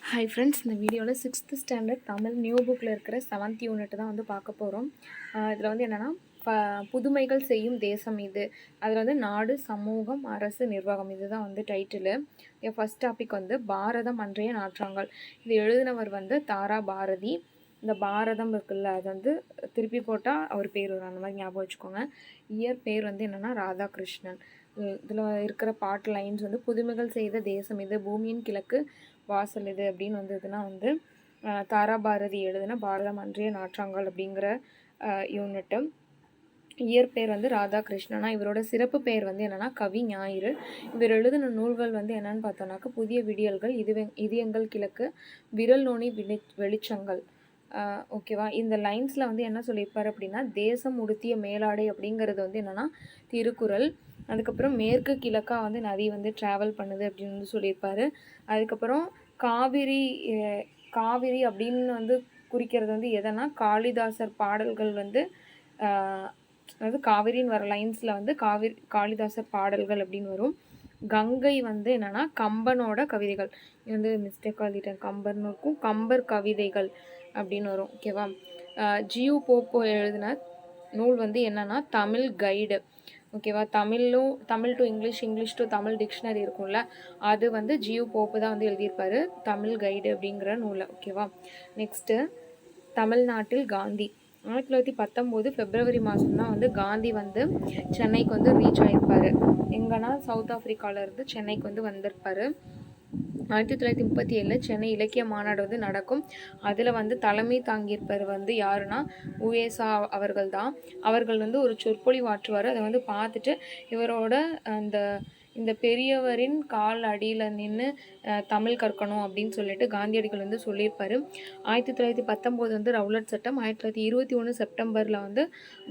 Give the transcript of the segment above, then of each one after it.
Hi friends, இந்த வீடியோவில் 6th standard Tamil new புக்கில் இருக்கிற 7th யூனிட் தான் வந்து பார்க்க போகிறோம். இதில் வந்து என்னென்னா புதுமைகள் செய்யும் தேசம் இது. அதில் வந்து நாடு, சமூகம், அரசு, நிர்வாகம் இதுதான் வந்து டைட்டிலு. ஃபஸ்ட் டாபிக் வந்து பாரதம் அன்றைய நாற்றாங்கால். இது எழுதினவர் வந்து தாரா பாரதி. இந்த பாரதம் இருக்குல்ல, அது வந்து திருப்பி போட்டால் அவர் பேர் வரும், அந்த மாதிரி ஞாபகம் வச்சுக்கோங்க. இயர் பேர் வந்து என்னென்னா ராதாகிருஷ்ணன். இதில் இருக்கிற பாட்டு லைன்ஸ் வந்து புதுமைகள் செய்த தேசம் இது, பூமியின் கிழக்கு வாசல் இது அப்படின்னு வந்ததுன்னா வந்து தாரா பாரதி எழுதுன பாரதம் அன்றைய நாற்றாங்கால் அப்படிங்கிற யூனிட்டு. இயர் பேர் வந்து ராதாகிருஷ்ணனா. இவரோட சிறப்பு பெயர் வந்து என்னென்னா கவி ஞாயிறு. இவர் எழுதின நூல்கள் வந்து என்னென்னு பார்த்தோன்னாக்கா புதிய விடியல்கள், இதயங்கள் கிழக்கு, விரல் நோனி வெளிச்சங்கள். ஓகேவா. இந்த லைன்ஸில் வந்து என்ன சொல்லியிருப்பார் அப்படின்னா, தேசம் உடுத்திய மேலாடை அப்படிங்கிறது வந்து என்னென்னா திருக்குறள். அதுக்கப்புறம் மேற்கு கிழக்காக வந்து நதி வந்து ட்ராவல் பண்ணுது அப்படின்னு வந்து சொல்லியிருப்பார். அதுக்கப்புறம் காவிரி அப்படின்னு வந்து குறிக்கிறது வந்து எதனா காளிதாசர் பாடல்கள் வந்து அதாவது காவிரின்னு வர லைன்ஸில் வந்து காளிதாசர் பாடல்கள் அப்படின்னு வரும். கங்கை வந்து என்னென்னா கம்பனோட கவிதைகள். இது வந்து மிஸ்டேக்காக எழுதிட்டேன், கம்பர்னு இருக்கும், கம்பர் கவிதைகள் அப்படின்னு வரும். ஓகேவா. ஜியு போப்போ எழுதின நூல் வந்து என்னென்னா தமிழ் கைடு. ஓகேவா. Tamil to English, English to Tamil dictionary இருக்கும்ல, அது வந்து ஜியு போப்பு தான் வந்து எழுதியிருப்பார், தமிழ் கைடு அப்படிங்கிற நூலை. ஓகேவா. நெக்ஸ்ட்டு தமிழ்நாட்டில் காந்தி. 1919 பிப்ரவரி மாதம் தான் வந்து காந்தி வந்து சென்னைக்கு வந்து ரீச் ஆகிருப்பார். எங்கன்னா சவுத் ஆஃப்ரிக்காவிலேருந்து சென்னைக்கு வந்து வந்திருப்பார். 1937 சென்னை இலக்கிய மாநாடு வந்து நடக்கும். அதில் வந்து தலைமை தாங்கியிருப்பவர் வந்து யாருன்னா உவேசா அவர்கள் தான். அவர்கள் வந்து ஒரு சொற்பொழிவு ஆற்றுவார். அதை வந்து பார்த்துட்டு இவரோட இந்த பெரியவரின் கால் அடியில் நின்று தமிழ் கற்கணும் அப்படின்னு சொல்லிட்டு காந்தியடிகள் வந்து சொல்லியிருப்பார். 1919 வந்து ரவுலட் சட்டம். 1921 செப்டம்பரில் வந்து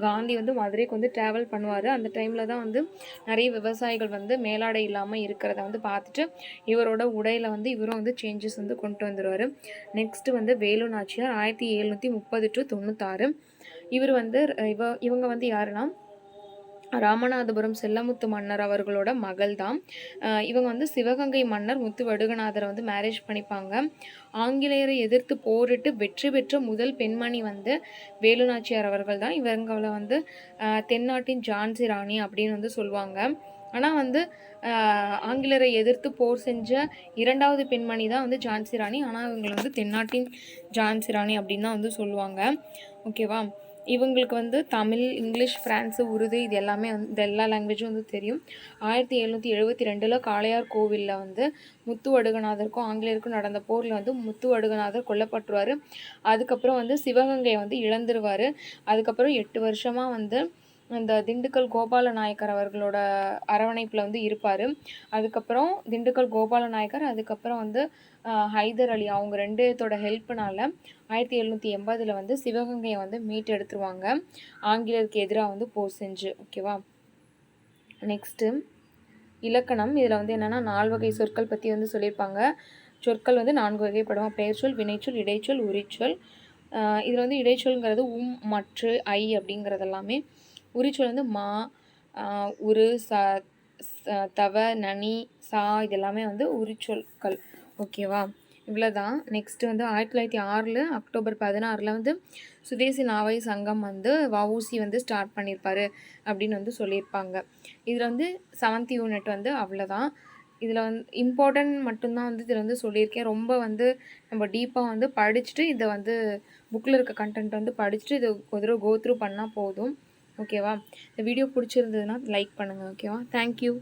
காந்தி வந்து மதுரைக்கு வந்து ட்ராவல் பண்ணுவார். அந்த டைமில் தான் வந்து நிறைய விவசாயிகள் வந்து மேலாடை இல்லாமல் இருக்கிறத வந்து பார்த்துட்டு இவரோட உடையில் வந்து இவரும் வந்து சேஞ்சஸ் வந்து கொண்டு வந்துடுவார். நெக்ஸ்ட்டு வந்து வேலு நாச்சியார். 1730 to 96. இவர் வந்து இவங்க வந்து யாருன்னா ராமநாதபுரம் செல்லமுத்து மன்னர் அவர்களோட மகள் தான். இவங்க வந்து சிவகங்கை மன்னர் முத்து வடுகநாதரை வந்து மேரேஜ் பண்ணிப்பாங்க. ஆங்கிலேயரை எதிர்த்து போரிட்டு வெற்றி பெற்ற முதல் பெண்மணி வந்து வேலுநாச்சியார் அவர்கள் தான். இவங்களை வந்து தென்னாட்டின் ஜான்சி ராணி அப்படின்னு வந்து சொல்லுவாங்க. ஆனால் வந்து ஆங்கிலேயரை எதிர்த்து போர் செஞ்ச இரண்டாவது பெண்மணி தான் வந்து ஜான்சி ராணி. ஆனால் இவங்களை வந்து தென்னாட்டின் ஜான்சி ராணி அப்படின்னு தான் வந்து சொல்லுவாங்க. ஓகேவா. இவங்களுக்கு வந்து தமிழ், இங்கிலீஷ், ஃப்ரான்ஸு, உருது இது எல்லாமே வந்து இந்த எல்லா லாங்குவேஜும் வந்து தெரியும். 1772 காளையார் கோவிலில் வந்து முத்து வடுகநாதருக்கும் ஆங்கிலேயருக்கும் நடந்த போரில் வந்து முத்து வடுகநாதர் கொல்லப்பட்டுருவார். அதுக்கப்புறம் வந்து சிவகங்கையை வந்து இழந்துருவார். அதுக்கப்புறம் 8 வருஷமாக வந்து இந்த திண்டுக்கல் கோபால நாயக்கர் அவர்களோட அரவணைப்பில் வந்து இருப்பார். அதுக்கப்புறம் திண்டுக்கல் கோபால நாயக்கர், அதுக்கப்புறம் வந்து ஹைதர் அலி, அவங்க ரெண்டு பேர்த்தோட ஹெல்ப்னால 1780 வந்து சிவகங்கையை வந்து மீட்டெடுத்துருவாங்க ஆங்கிலேயருக்கு எதிராக வந்து போர் செஞ்சு. ஓகேவா. நெக்ஸ்ட்டு இலக்கணம். இதில் வந்து என்னென்னா 4 வகை சொற்கள் பற்றி வந்து சொல்லியிருப்பாங்க. சொற்கள் வந்து 4 வகைப்படும்: பெயர்ச்சொல், வினைச்சொல், இடைச்சொல், உரிச்சொல். இதில் வந்து இடைச்சொல்ங்கிறது மற்று, ஐ அப்படிங்கிறதெல்லாமே. உரிச்சொல் வந்து மா, உரு, தவ, நனி, சா இதெல்லாமே வந்து உரிச்சொற்கள். ஓகேவா. இவ்வளோதான். நெக்ஸ்ட்டு வந்து 1906 அக்டோபர் 16 வந்து சுதேசி நாவை சங்கம் வந்து வஉசி வந்து ஸ்டார்ட் பண்ணியிருப்பார் அப்படின்னு வந்து சொல்லியிருப்பாங்க. இதில் வந்து 7th யூனிட் வந்து அவ்வளோதான். இதில் வந்து இம்பார்ட்டன்ட் மட்டும்தான் வந்து இதில் வந்து சொல்லியிருக்கேன். ரொம்ப வந்து நம்ம டீப்பாக வந்து படிச்சுட்டு இதை வந்து புக்கில் இருக்க கண்டென்ட் வந்து படிச்சுட்டு இதை ஒரு தடவை கோ த்ரூ பண்ணால் போதும். ஓகேவா. இந்த வீடியோ பிடிச்சிருந்ததுன்னா லைக் பண்ணுங்கள். ஓகேவா. தேங்க்யூ.